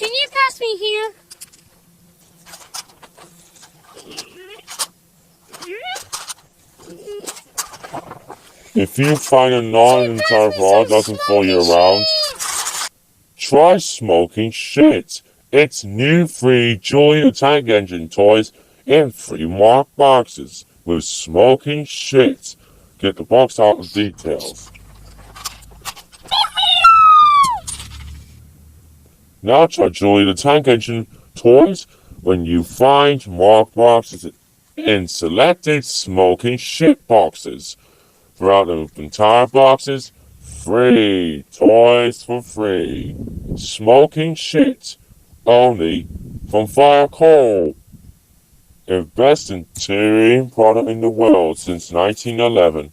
Can you pass me here? If you find a non-entire bar doesn't follow you around, try smoking shit. It's new free Julia Tank Engine toys in free mark boxes with smoking shit. Get the box out with details. Now try Julia the Tank Engine toys when you find marked boxes in selected smoking shit boxes. Throughout the entire boxes, free toys for free. Smoking shit only from Fire Coal. Best interior product in the world since 1911.